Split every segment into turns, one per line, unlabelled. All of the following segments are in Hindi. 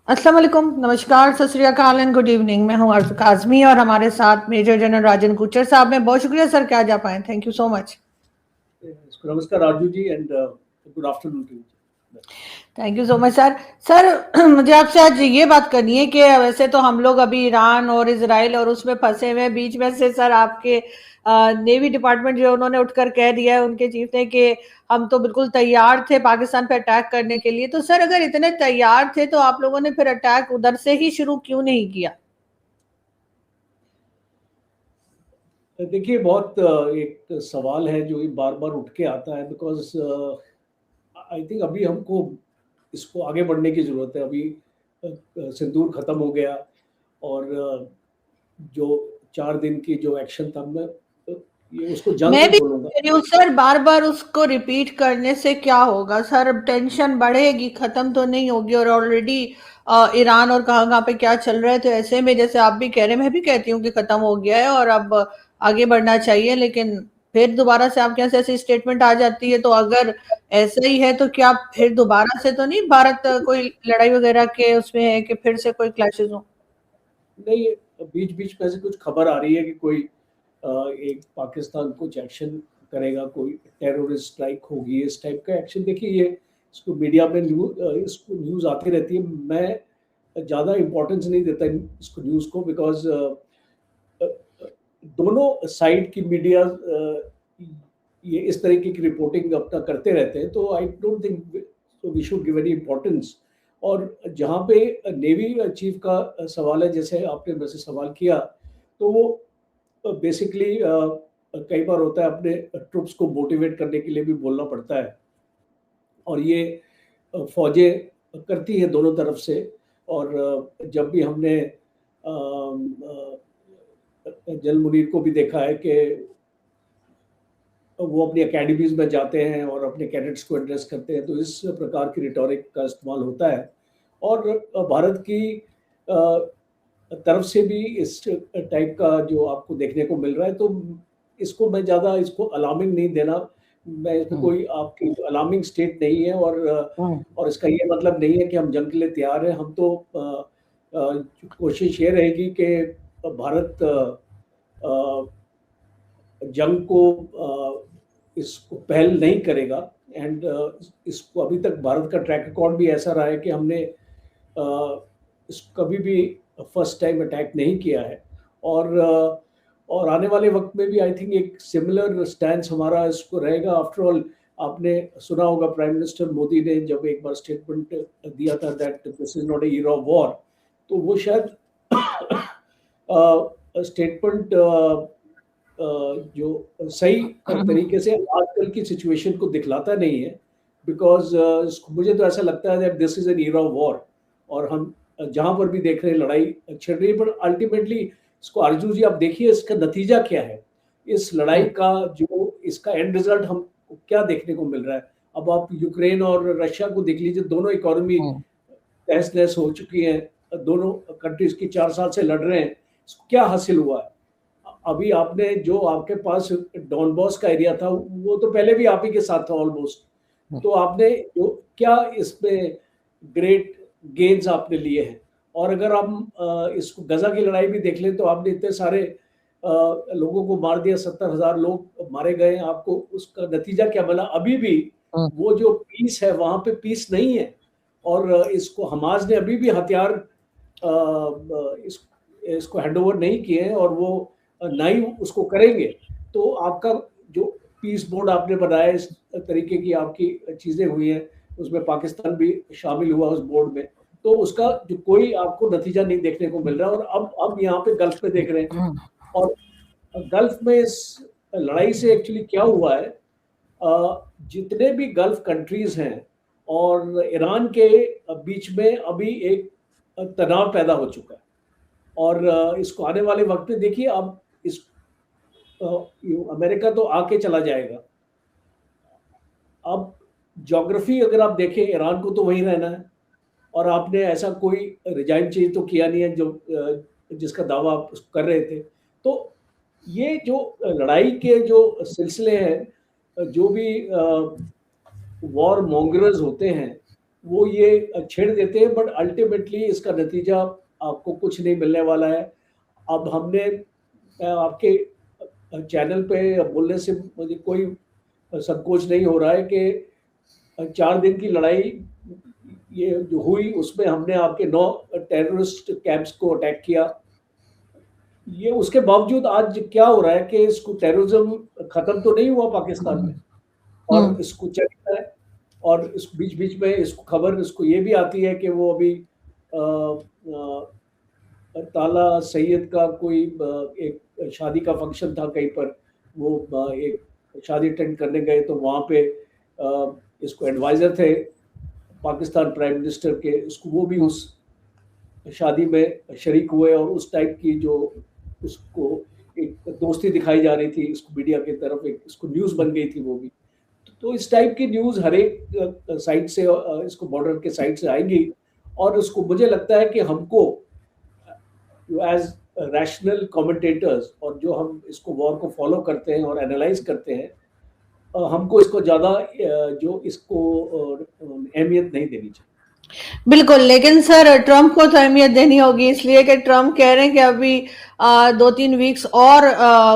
अस्सलाम वालेकुम, नमस्कार, सत श्री अकाल एंड गुड इवनिंग। मैं हूँ अर्ज़ काज़मी और हमारे साथ मेजर जनरल राजन गुर्जर साहब हैं। बहुत शुक्रिया सर कि आज आप आए। Thank you so much.
नमस्कार Raju ji and good afternoon to you.
Thank you so much sir. Sir मुझे आपसे आज ये बात करनी है कि वैसे तो हम लोग अभी ईरान और इजराइल और उसमें फंसे हुए हैं। बीच में से सर आपके नेवी डिपार्टमेंट जो उन्होंने उठकर कह दिया है उनके चीफ ने कि हम तो बिल्कुल तैयार थे पाकिस्तान पे अटैक करने के लिए। तो सर अगर इतने तैयार थे तो आप लोगों ने फिर अटैक उधर से ही शुरू क्यों नहीं किया?
देखिए बहुत एक सवाल है जो बार बार उठ के आता है बिकॉज आई थिंक अभी हमको इसको आगे बढ़ने की ज़रूरत है। अभी सिंदूर ख़त्म हो गया और जो 4 दिन की जो एक्शन था मैं ये उसको जंग
मैं
नहीं
भी
बोलूँगा।
कह रही हूँ सर, बार बार उसको रिपीट करने से क्या होगा सर? टेंशन बढ़ेगी, खत्म तो नहीं होगी। और ऑलरेडी ईरान और कहाँ कहाँ पे क्या चल रहा है, तो ऐसे में जैसे आप भी कह रहे हैं, मैं भी कहती हूँ कि खत्म हो गया है और अब आगे बढ़ना चाहिए। लेकिन फिर दोबारा से आपके यहाँ से ऐसी स्टेटमेंट आ जाती है, तो अगर ऐसा ही है तो क्या फिर दोबारा से तो नहीं भारत कोई लड़ाई वगैरह के उसमें है कि फिर से कोई क्लैशेस हो?
नहीं, बीच बीच में से कुछ खबर आ रही है कि कोई एक पाकिस्तान कुछ एक्शन करेगा, कोई टेररिस्ट स्ट्राइक होगी, इस टाइप का एक्शन। देखिए ये इसको मीडिया में इसको न्यूज़ आती रहती है। मैं ज़्यादा इम्पोर्टेंस नहीं देता इसको न्यूज़ को बिकॉज दोनों साइड की मीडिया ये इस तरीके की रिपोर्टिंग अपना करते रहते हैं, तो I don't think we should give any importance. और जहाँ पे नेवी चीफ का सवाल है, जैसे आपने वैसे सवाल किया, तो वो बेसिकली कई बार होता है अपने ट्रुप्स को मोटिवेट करने के लिए भी बोलना पड़ता है और ये फौजें करती हैं दोनों तरफ से। और जब भी हमने जल मुनीर को भी देखा है कि वो अपनी एकेडमीज में जाते हैं और अपने कैडेट्स को एड्रेस करते हैं, तो इस प्रकार की रिटोरिक का इस्तेमाल होता है। और भारत की तरफ से भी इस टाइप का जो आपको देखने को मिल रहा है, तो इसको मैं ज़्यादा इसको अलार्मिंग नहीं देना। मैं इसमें कोई आपकी अलार्मिंग स्टेट नहीं है और इसका ये मतलब नहीं है कि हम जंग के लिए तैयार हैं। हम तो कोशिश ये रहेगी कि भारत जंग को इसको पहल नहीं करेगा। एंड इसको अभी तक भारत का ट्रैक रिकॉर्ड भी ऐसा रहा है कि हमने कभी भी फर्स्ट टाइम अटैक नहीं किया है। और आने वाले वक्त में भी आई थिंक एक सिमिलर स्टैंड हमारा इसको रहेगा। आफ्टर ऑल आपने सुना होगा प्राइम मिनिस्टर मोदी ने जब एक बार स्टेटमेंट दिया था that this is not a year of war, तो वो शायद स्टेटमेंट जो सही तरीके से आजकल की सिचुएशन को दिखलाता नहीं है। बिकॉज मुझे तो ऐसा लगता है that this is an year of war और हम जहां पर भी देख रहे हैं लड़ाई छिड़ रही है। पर अल्टीमेटली इसको अर्जुन जी आप देखिए इसका नतीजा क्या है, इस लड़ाई का जो इसका एंड रिजल्ट हम क्या देखने को मिल रहा है। अब आप यूक्रेन और रशिया को देख लीजिए, दोनों इकोनॉमी तहस नहस हो चुकी हैं, दोनों कंट्रीज की 4 साल से लड़ रहे हैं। इसको क्या हासिल हुआ है? अभी आपने जो आपके पास डॉन बॉस का एरिया था वो तो पहले भी आप ही के साथ था ऑलमोस्ट, तो आपने जो क्या इसमें ग्रेट गेन्स आपने लिए हैं। और अगर हम इसको गजा की लड़ाई भी देख लें तो आपने इतने सारे लोगों को मार दिया, 70,000 लोग मारे गए। आपको उसका नतीजा क्या मिला? अभी भी वो जो पीस है वहां पे पीस नहीं है। और इसको हमास ने अभी भी हथियार इसको हैंडओवर नहीं किए हैं और वो ना ही उसको करेंगे। तो आपका जो पीस बोर्ड आपने बनाया, इस तरीके की आपकी चीजें हुई हैं, उसमें पाकिस्तान भी शामिल हुआ उस बोर्ड में, तो उसका जो कोई आपको नतीजा नहीं देखने को मिल रहा है। और अब यहाँ पे गल्फ में देख रहे हैं और गल्फ में इस लड़ाई से एक्चुअली क्या हुआ है, जितने भी गल्फ कंट्रीज हैं और ईरान के बीच में अभी एक तनाव पैदा हो चुका है। और इसको आने वाले वक्त में देखिए, अब इस अमेरिका तो आके चला जाएगा। अब ज्योग्राफी अगर आप देखें, ईरान को तो वहीं रहना है और आपने ऐसा कोई रिजाइन चेंज तो किया नहीं है जो जिसका दावा आप कर रहे थे। तो ये जो लड़ाई के जो सिलसिले हैं, जो भी वॉर मॉन्गरर्स होते हैं, वो ये छेड़ देते हैं, बट अल्टीमेटली इसका नतीजा आपको कुछ नहीं मिलने वाला है। अब हमने आपके चैनल पे बोलने से मुझे कोई संकोच नहीं हो रहा है कि 4 दिन की लड़ाई ये जो हुई उसमें हमने आपके 9 टेररिस्ट कैंप्स को अटैक किया। ये उसके बावजूद आज क्या हो रहा है कि इसको टेररिज्म खत्म तो नहीं हुआ पाकिस्तान में, और इसको चल रहा है। और इस बीच-बीच में इसको खबर इसको ये भी आती है कि वो अभी ताला सैयद का कोई एक शादी का फंक्शन था कहीं पर, वो एक शादी अटेंड करने गए तो वहाँ पे इसको एडवाइज़र थे पाकिस्तान प्राइम मिनिस्टर के, इसको वो भी उस शादी में शरीक हुए, और उस टाइप की जो उसको एक दोस्ती दिखाई जा रही थी इसको मीडिया की तरफ, एक इसको न्यूज़ बन गई थी वो भी। तो इस टाइप की न्यूज़ हर एक साइड से इसको बॉर्डर के साइड से आएगी, और उसको मुझे लगता है कि हमको एज रैशनल कमेंटेटर्स, और जो हम इसको वॉर को फॉलो करते हैं और एनालाइज करते हैं, हमको इसको ज़्यादा जो इसको अहमियत नहीं देनी चाहिए।
बिल्कुल, लेकिन सर ट्रम्प को तो अहमियत देनी होगी, इसलिए कि ट्रम्प कह रहे हैं कि अभी 2-3 वीक्स और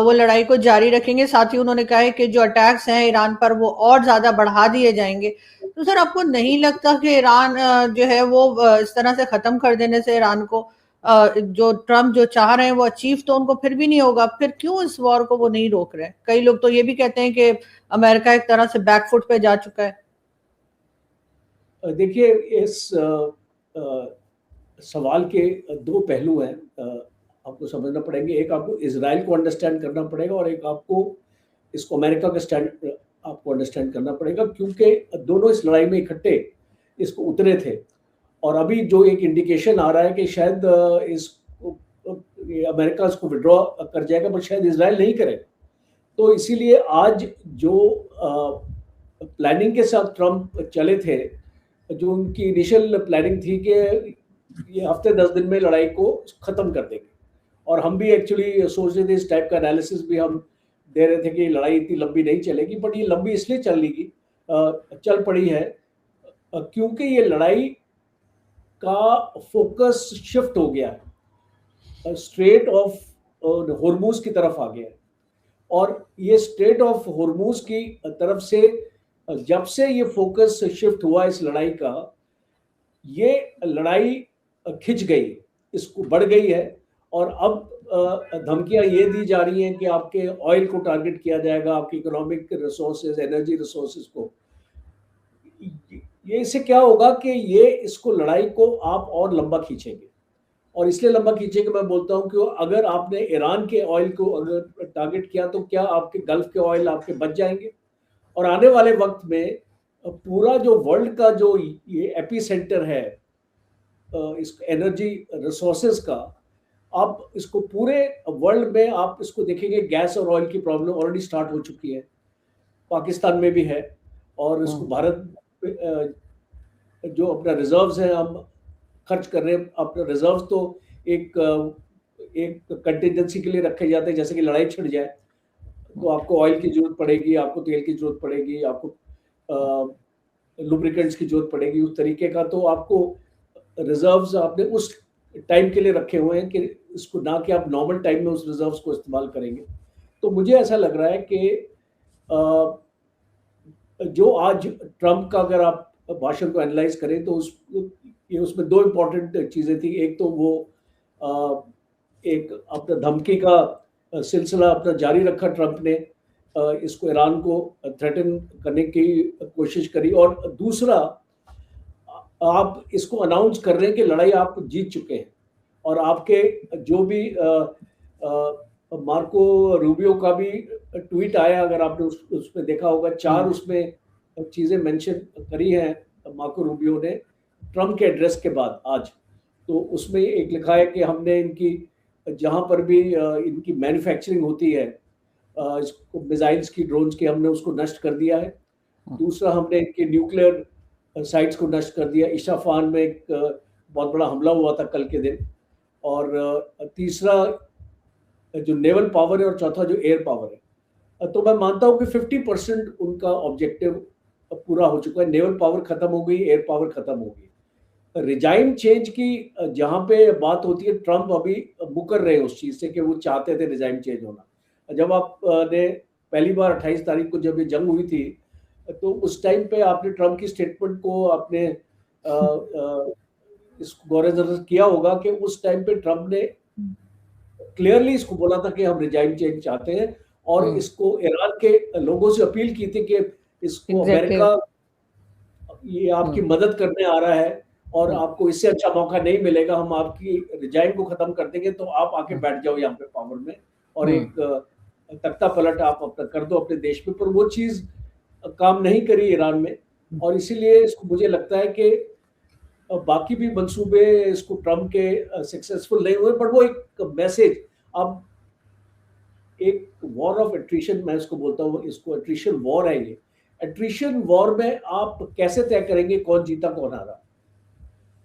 वो लड़ाई को जारी रखेंगे। साथ ही उन्होंने कहा है कि जो अटैक्स हैं ईरान पर वो और ज़्यादा बढ़ा दिए जाएंगे। तो सर आपको नहीं लगता कि ईरान जो है वो इस तरह से ख़त्म कर देने से ईरान को जो ट्रम्प जो चाह रहे हैं वो अचीव तो उनको फिर भी नहीं होगा? फिर क्यों इस वॉर को वो नहीं रोक रहे हैं? कई लोग तो ये भी कहते हैं कि अमेरिका एक तरह से बैकफुट पे जा चुका है।
देखिए, इस सवाल के 2 पहलू हैं, आपको समझना पड़ेंगे। एक आपको इज़राइल को अंडरस्टैंड करना पड़ेगा, और एक आपको इसको अमेरिका का स्टैंड आपको अंडरस्टैंड करना पड़ेगा, क्योंकि दोनों इस लड़ाई में इकट्ठे इसको उतरे थे। और अभी जो एक इंडिकेशन आ रहा है कि शायद अमेरिका इसको विड्रॉ कर जाएगा, बट शायद इज़राइल नहीं करेगा। तो इसीलिए आज जो प्लानिंग के साथ ट्रम्प चले थे, जो उनकी इनिशियल प्लानिंग थी कि ये हफ्ते 10 दिन में लड़ाई को ख़त्म कर देंगे, और हम भी एक्चुअली सोच रहे थे, इस टाइप का एनालिसिस भी हम दे रहे थे कि लड़ाई इतनी लंबी नहीं चलेगी, बट ये लंबी इसलिए चल पड़ी है क्योंकि ये लड़ाई का फोकस शिफ्ट हो गया है, स्ट्रेट ऑफ हॉर्मूज की तरफ आ गया है। और ये स्ट्रेट ऑफ हॉर्मूज की तरफ से जब से ये फोकस शिफ्ट हुआ इस लड़ाई का, ये लड़ाई खिंच गई, इसको बढ़ गई है। और अब धमकियां ये दी जा रही हैं कि आपके ऑयल को टारगेट किया जाएगा, आपकी इकोनॉमिक रिसोर्सेज, एनर्जी रिसोर्सेज को। ये इससे क्या होगा कि ये इसको लड़ाई को आप और लंबा खींचेंगे, और इसलिए लंबा खींचेंगे मैं बोलता हूं कि अगर आपने ईरान के ऑयल को अगर टारगेट किया तो क्या आपके गल्फ के ऑयल आपके बच जाएंगे? और आने वाले वक्त में पूरा जो वर्ल्ड का जो ये एपी सेंटर है इस एनर्जी रिसोर्सेज का, आप इसको पूरे वर्ल्ड में आप इसको देखेंगे, गैस और ऑयल की प्रॉब्लम ऑलरेडी स्टार्ट हो चुकी है, पाकिस्तान में भी है। और इसको भारत जो अपना रिजर्व्स हैं हम खर्च कर रहे हैं, अपने रिजर्व्स तो एक कंटिजेंसी के लिए रखे जाते हैं, जैसे कि लड़ाई छिड़ जाए तो आपको ऑयल की जरूरत पड़ेगी, आपको तेल की जरूरत पड़ेगी, आपको लुब्रिकेंट्स की जरूरत पड़ेगी, उस तरीके का। तो आपको रिजर्व्स आपने उस टाइम के लिए रखे हुए हैं कि इसको ना कि आप नॉर्मल टाइम में उस रिजर्व्स को इस्तेमाल करेंगे। तो मुझे ऐसा लग रहा है कि जो आज ट्रम्प का अगर आप भाषण को एनालाइज करें तो उसमें 2 इम्पोर्टेंट चीज़ें थी। एक तो वो एक अपना धमकी का सिलसिला अपना जारी रखा ट्रम्प ने, इसको ईरान को थ्रेटन करने की कोशिश करी, और दूसरा आप इसको अनाउंस कर रहे हैं कि लड़ाई आप जीत चुके हैं। और आपके जो भी मार्को रूबियो का भी ट्वीट आया, अगर आपने उसमें देखा होगा, 4 उसमें चीज़ें मेंशन करी हैं मार्को रूबियो ने ट्रम्प के एड्रेस के बाद आज। तो उसमें एक लिखा है कि हमने इनकी जहाँ पर भी इनकी मैन्युफैक्चरिंग होती है मिसाइल्स की, ड्रोन्स की, हमने उसको नष्ट कर दिया है। दूसरा, हमने इनके न्यूक्लियर साइट्स को नष्ट कर दिया। इशाफान में एक बहुत बड़ा हमला हुआ था कल के दिन। और तीसरा जो नेवल पावर है, और चौथा जो एयर पावर है। तो मैं मानता हूँ कि 50% उनका ऑब्जेक्टिव पूरा हो चुका है, नेवल पावर खत्म हो गई, एयर पावर खत्म हो गई। रिजाइम चेंज की जहाँ पे बात होती है, ट्रम्प अभी मुकर रहे हैं उस चीज़ से कि वो चाहते थे रिजाइम चेंज होना। जब आप ने पहली बार 28 तारीख को जब ये जंग हुई थी, तो उस टाइम पे आपने ट्रम्प की स्टेटमेंट को आपने इसको गौर नजर किया होगा कि उस टाइम पे ट्रम्प ने क्लियरली इसको बोला था कि हम रिजाइम चेंज चाहते हैं, और इसको ईरान के लोगों से अपील की थी कि इसको
एग्जैक्टली।
अमेरिका ये आपकी मदद करने आ रहा है और आपको इससे अच्छा मौका नहीं मिलेगा, हम आपकी रिजाइम को खत्म कर देंगे, तो आप आके बैठ जाओ यहाँ पे पावर में और एक तख्ता पलट आप अपना कर दो अपने देश में। पर वो चीज़ काम नहीं करी ईरान में, और इसीलिए इसको मुझे लगता है कि बाकी भी मंसूबे इसको ट्रम्प के सक्सेसफुल नहीं हुए, बट वो एक मैसेज, अब एक वॉर ऑफ एट्रिशन मैं इसको बोलता हूँ, इसको एट्रिशन वॉर है ये। एट्रिशन वॉर में आप कैसे तय करेंगे कौन जीता कौन हारा?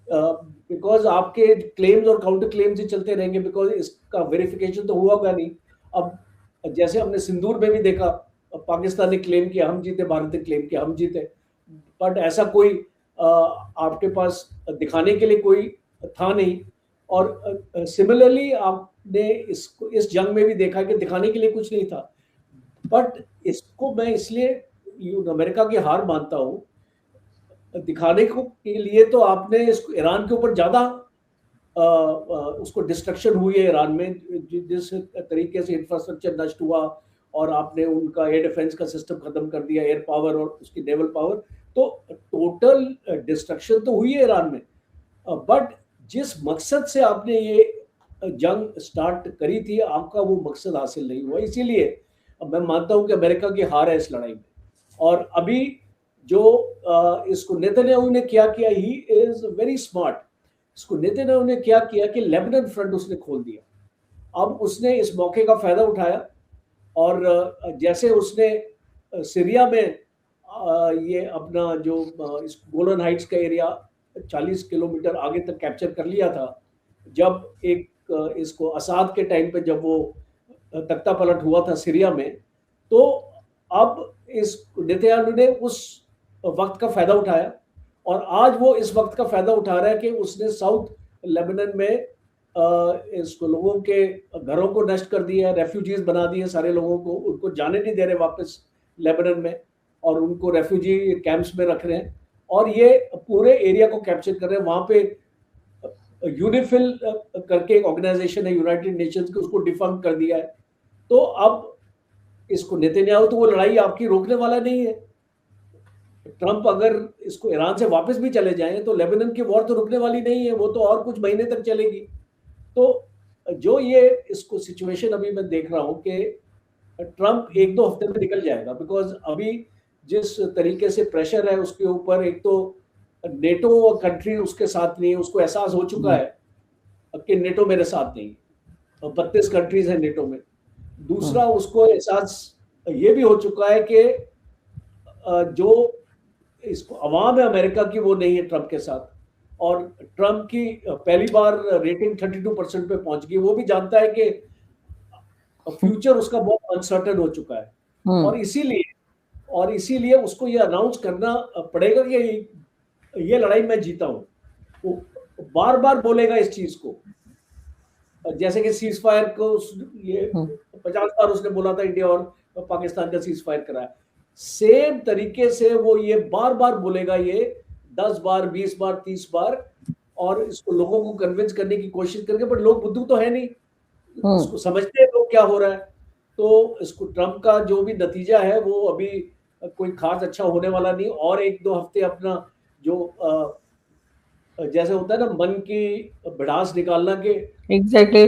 बिकॉज आपके क्लेम्स और काउंटर क्लेम्स ही चलते रहेंगे, बिकॉज इसका वेरिफिकेशन तो हुआ होगा नहीं। अब जैसे हमने सिंदूर में भी देखा, पाकिस्तान ने क्लेम किया हम जीते, भारत ने क्लेम किया हम जीते, बट ऐसा कोई आपके पास दिखाने के लिए कोई था नहीं। और सिमिलरली आपने इस जंग में भी देखा कि दिखाने के लिए कुछ नहीं था। बट इसको मैं इसलिए अमेरिका की हार मानता हूँ, दिखाने को के लिए तो आपने इसको ईरान के ऊपर ज्यादा उसको डिस्ट्रक्शन हुई है ईरान में, जिस तरीके से इंफ्रास्ट्रक्चर नष्ट हुआ, और आपने उनका एयर डिफेंस का सिस्टम खत्म कर दिया, एयर पावर और उसकी नेवल पावर, तो टोटल डिस्ट्रक्शन तो हुई है ईरान में। बट जिस मकसद से आपने ये जंग स्टार्ट करी थी, आपका वो मकसद हासिल नहीं हुआ। इसीलिए मैं मानता हूं कि अमेरिका की हार है इस लड़ाई में। और अभी जो इसको नेतन्याहू ने क्या किया, ही इज वेरी स्मार्ट। इसको नेतन्याहू ने क्या किया कि लेबनान फ्रंट उसने खोल दिया। अब उसने इस मौके का फायदा उठाया, और जैसे उसने सीरिया में ये अपना जो इस गोलन हाइट्स का एरिया 40 किलोमीटर आगे तक कैप्चर कर लिया था, जब एक इसको असाद के टाइम पे जब वो तख्ता पलट हुआ था सीरिया में, तो अब इस नेतन्याहू ने उस वक्त का फायदा उठाया, और आज वो इस वक्त का फायदा उठा रहा है कि उसने साउथ लेबनान में इसको लोगों के घरों को नष्ट कर दिया, रेफ्यूजीज बना दिए सारे लोगों को, उनको जाने नहीं दे रहे वापस लेबनान में, और उनको रेफ्यूजी कैंप्स में रख रहे हैं, और ये पूरे एरिया को कैप्चर कर रहे हैं। वहां पे यूनिफिल करके एक ऑर्गेनाइजेशन है यूनाइटेड नेशंस की, उसको डिफंक्ट कर दिया है। तो अब इसको नेतन्याहू तो वो लड़ाई आपकी रोकने वाला नहीं है। ट्रंप अगर इसको ईरान से वापस भी चले जाएं तो लेबनान की वॉर तो रुकने वाली नहीं है, वो तो और कुछ महीने तक चलेगी। तो जो ये इसको सिचुएशन अभी मैं देख रहा हूं कि ट्रंप 1-2 हफ्ते में निकल जाएगा, बिकॉज अभी जिस तरीके से प्रेशर है उसके ऊपर, एक तो नेटो कंट्री उसके साथ नहीं है, उसको एहसास हो चुका है कि नेटो मेरे साथ नहीं, 32 कंट्रीज है नेटो में। दूसरा उसको एहसास ये भी हो चुका है कि जो इसको अवाम है अमेरिका की वो नहीं है ट्रंप के साथ, और ट्रंप की पहली बार रेटिंग 32% पे पहुंच गई। वो भी जानता है कि फ्यूचर उसका बहुत अनसर्टेन हो चुका है, और इसीलिए उसको ये अनाउंस करना पड़ेगा कि ये लड़ाई मैं जीता हूं। वो बार बार बोलेगा इस चीज को, जैसे कि सीज फायर को ये 50 बार उसने बोला था इंडिया और पाकिस्तान का सीज फायर कराया, सेम तरीके से वो ये बार बार बोलेगा, ये 10 बार 20 बार 30 बार, और इसको लोगों को कन्विंस करने की कोशिश करेंगे। बट लोग बुद्धू तो है नहीं, इसको समझते हैं लोग क्या हो रहा है। तो इसको ट्रंप का जो भी नतीजा है वो अभी कोई खास अच्छा होने वाला नहीं। और 1-2 हफ्ते अपना जो जैसे होता है ना मन की भड़ास निकालना के,
एग्जैक्टली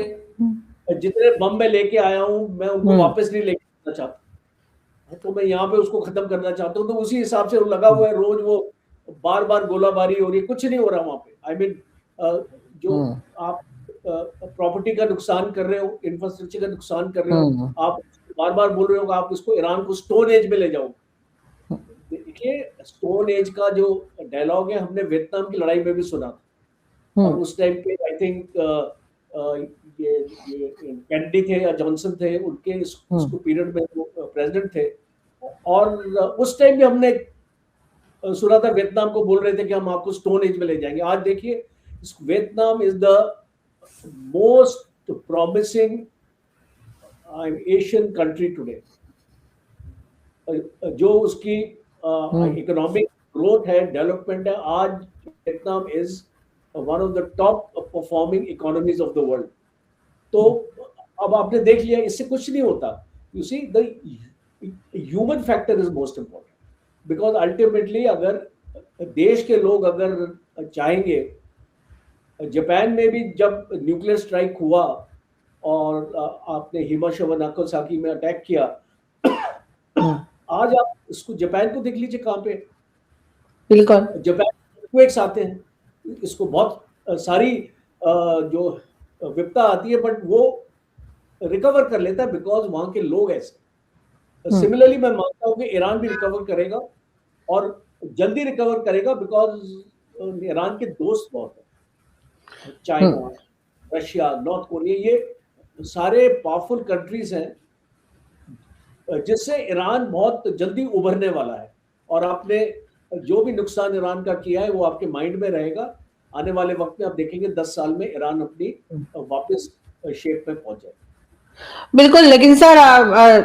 जितने बम मैं लेके आया हूं मैं उनको वापस नहीं लेके आना चाहता, तो मैं यहाँ पे उसको खत्म करना चाहता हूँ। तो उसी हिसाब से लगा हुआ है, रोज वो बार बार गोलाबारी हो रही है, कुछ नहीं हो रहा वहां पे। आई मीन जो आप प्रॉपर्टी का नुकसान कर रहे हो, इंफ्रास्ट्रक्चर का नुकसान कर रहे हो, आप बार बार बोल रहे हो कि आप इसको ईरान को स्टोन एज में ले जाओ। देखिए स्टोन एज का जो डायलॉग है हमने वियतनाम की लड़ाई में भी सुना था, और उस टाइम पे आई थिंक ये कैनेडी थे या जॉनसन थे, उनके उसको पीरियड में वो प्रेसिडेंट थे, और उस टाइम भी हमने सुना था वियतनाम को बोल रहे थे कि हम आपको स्टोन एज में ले जाएंगे। आज देखिए Vietnam is the most promising Asian country today. जो उसकी इकोनॉमिक ग्रोथ है, डेवलपमेंट है, आज Vietnam is one of the top performing economies of the world. तो अब आपने देख लिया, इससे कुछ नहीं होता। You see the human factor is most important, because ultimately अगर देश के लोग अगर चाहेंगे, जापान में भी जब न्यूक्लियर स्ट्राइक हुआ और आपने हिरोशिमा नागासाकी में अटैक किया, आज आप इसको जापान को देख लीजिए कहाँ पे,
बिल्कुल
जापान क्वेक्स आते हैं, इसको बहुत सारी जो विपदा आती है, बट वो रिकवर कर लेता है बिकॉज वहां के लोग ऐसे। सिमिलरली मैं मानता हूं कि ईरान भी रिकवर करेगा और जल्दी रिकवर करेगा बिकॉज ईरान के दोस्त बहुत है, चाइना, रशिया, नॉर्थ कोरिया, ये सारे पावरफुल कंट्रीज हैं जिससे ईरान बहुत जल्दी उभरने वाला है। और आपने जो भी नुकसान ईरान का किया है वो आपके माइंड में रहेगा। आने वाले वक्त में आप देखेंगे 10 साल में ईरान अपनी वापस शेप में पहुंच जाए।
बिल्कुल, लेकिन सर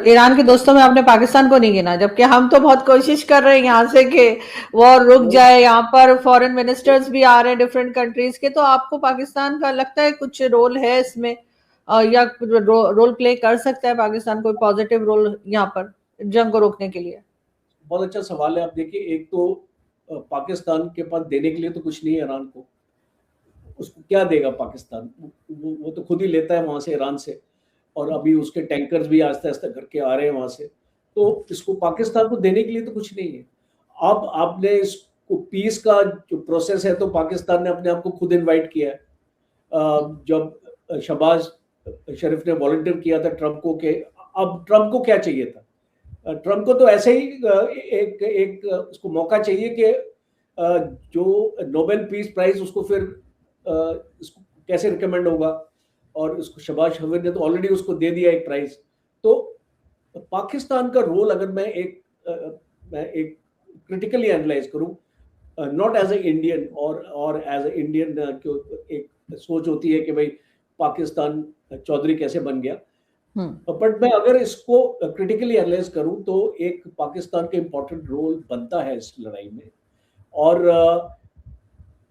ईरान के दोस्तों में आपने पाकिस्तान को नहीं गिना, जबकि हम तो बहुत कोशिश कर रहे हैं यहाँ से कि वॉर रुक जाए। यहाँ पर फॉरेन मिनिस्टर्स भी आ रहे हैं डिफरेंट कंट्रीज के, तो आपको पाकिस्तान का लगता है कुछ रोल है इसमें, या रोल प्ले कर सकता है पाकिस्तान कोई पॉजिटिव रोल यहाँ पर जंग को रोकने के लिए?
बहुत अच्छा सवाल है। आप देखिए, एक तो पाकिस्तान के पास देने के लिए तो कुछ नहीं है ईरान को, उसको क्या देगा पाकिस्तान? वो तो खुद ही लेता है वहां से, ईरान से, और अभी उसके टैंकर्स भी आस्ते आस्ते करके आ रहे हैं वहां से। तो इसको पाकिस्तान को देने के लिए तो कुछ नहीं है। अब आपने इसको पीस का जो प्रोसेस है, तो पाकिस्तान ने अपने आप को खुद इनवाइट किया है। जब शहबाज शरीफ ने वॉलंटियर किया था ट्रंप को, के अब ट्रंप को क्या चाहिए था? ट्रंप को तो ऐसे ही एक उसको मौका चाहिए कि जो नोबेल पीस प्राइज उसको फिर इसको कैसे रिकमेंड होगा, और उसको शहबाज शरीफ ने तो ऑलरेडी उसको दे दिया एक प्राइज। तो पाकिस्तान का रोल अगर मैं एक क्रिटिकली एनालाइज करूं, नॉट एज ए इंडियन और एज ए इंडियन, एक सोच होती है कि भाई पाकिस्तान चौधरी कैसे बन गया, बट मैं अगर इसको क्रिटिकली एनालाइज करूं तो एक पाकिस्तान का इंपॉर्टेंट रोल बनता है इस लड़ाई में। और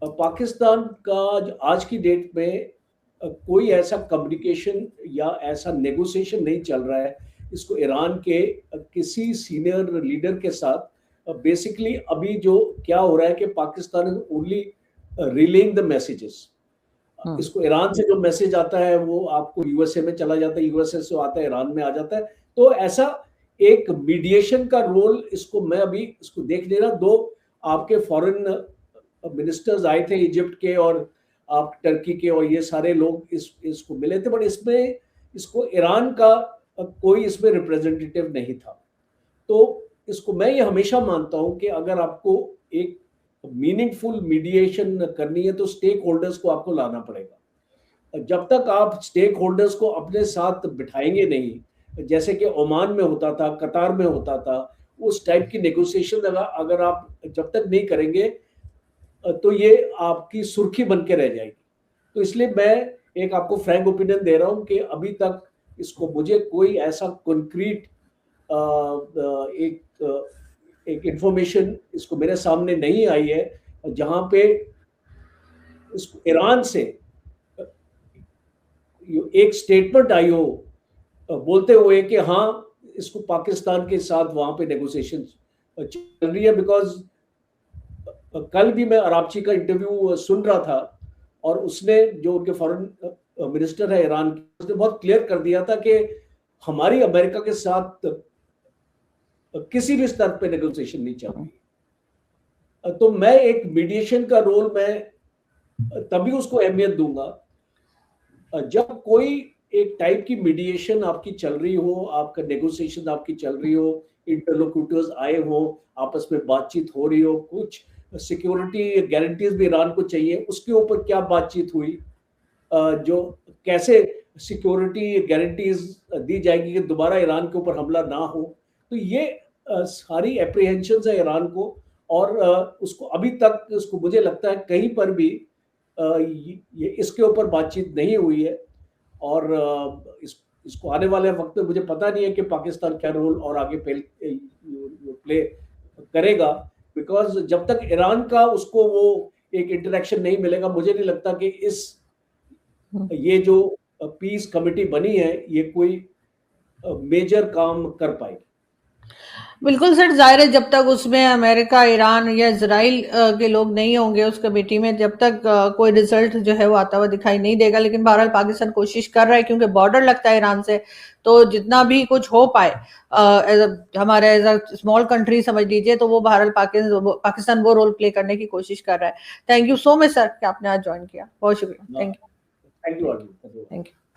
पाकिस्तान का आज की डेट में कोई ऐसा कम्युनिकेशन या ऐसा नेगोशिएशन नहीं चल रहा है इसको ईरान के किसी सीनियर लीडर के साथ। बेसिकली अभी जो क्या हो रहा है कि Pakistan is only relying the messages. इसको ईरान से जो मैसेज आता है वो आपको यूएसए में चला जाता है, यूएसए से आता है ईरान में आ जाता है। तो ऐसा एक मीडिएशन का रोल इसको मैं अभी इसको देख ले रहा। दो आपके फॉरेन मिनिस्टर्स आए थे इजिप्ट के और आप टर्की के, और ये सारे लोग इसको मिले थे, बट इसमें इसको ईरान का कोई इसमें रिप्रेजेंटेटिव नहीं था। तो इसको मैं ये हमेशा मानता हूं कि अगर आपको एक मीनिंगफुल मीडिएशन करनी है तो स्टेक होल्डर्स को आपको लाना पड़ेगा। जब तक आप स्टेक होल्डर्स को अपने साथ बिठाएंगे नहीं, जैसे कि ओमान में होता था, कतार में होता था, उस टाइप की नेगोशिएशन अगर आप जब तक नहीं करेंगे तो ये आपकी सुर्खी बन के रह जाएगी। तो इसलिए मैं एक आपको फ्रैंक ओपिनियन दे रहा हूं कि अभी तक इसको मुझे कोई ऐसा कॉन्क्रीट एक इंफॉर्मेशन इसको मेरे सामने नहीं आई है जहां पे इसको ईरान से एक स्टेटमेंट आई हो बोलते हुए कि हाँ इसको पाकिस्तान के साथ वहां पे नेगोशिएशन चल रही है। बिकॉज कल भी मैं अराबची का इंटरव्यू सुन रहा था और उसने, जो उनके फॉरेन मिनिस्टर है ईरान के, उसने बहुत क्लियर कर दिया था कि हमारी अमेरिका के साथ किसी भी स्तर पे नेगोशिएशन नहीं चल रही। तो मैं एक मीडिएशन का रोल मैं तभी उसको अहमियत दूंगा जब कोई एक टाइप की मीडिएशन आपकी चल रही हो, आपका नेगोशिएशन आपकी चल रही हो, इंटरलोक्यूटर्स आए हो, आपस में बातचीत हो रही हो, कुछ सिक्योरिटी गारंटीज भी ईरान को चाहिए, उसके ऊपर क्या बातचीत हुई, जो कैसे सिक्योरिटी गारंटीज दी जाएगी कि दोबारा ईरान के ऊपर हमला ना हो। तो ये सारी एप्रीहेंशंस है ईरान को, और उसको अभी तक उसको मुझे लगता है कहीं पर भी ये इसके ऊपर बातचीत नहीं हुई है। और इसको आने वाले वक्त में मुझे पता नहीं है कि पाकिस्तान क्या रोल और आगे प्ले करेगा, बिकॉज जब तक ईरान का उसको वो एक इंटरेक्शन नहीं मिलेगा, मुझे नहीं लगता कि ये जो पीस कमेटी बनी है ये कोई मेजर काम कर पाएगी।
बिल्कुल सर, जाहिर है जब तक उसमें अमेरिका, ईरान या इजराइल के लोग नहीं होंगे उस कमेटी में, जब तक कोई रिजल्ट जो है वो आता हुआ दिखाई नहीं देगा। लेकिन बहरहाल पाकिस्तान कोशिश कर रहा है, क्योंकि बॉर्डर लगता है ईरान से, तो जितना भी कुछ हो पाए हमारे एज अ स्मॉल कंट्री समझ लीजिए, तो वो बहरहाल पाकिस्तान वो रोल प्ले करने की कोशिश कर रहा है। Thank you so much sir कि आपने आज ज्वाइन किया, बहुत शुक्रिया। Thank you.
Thank you.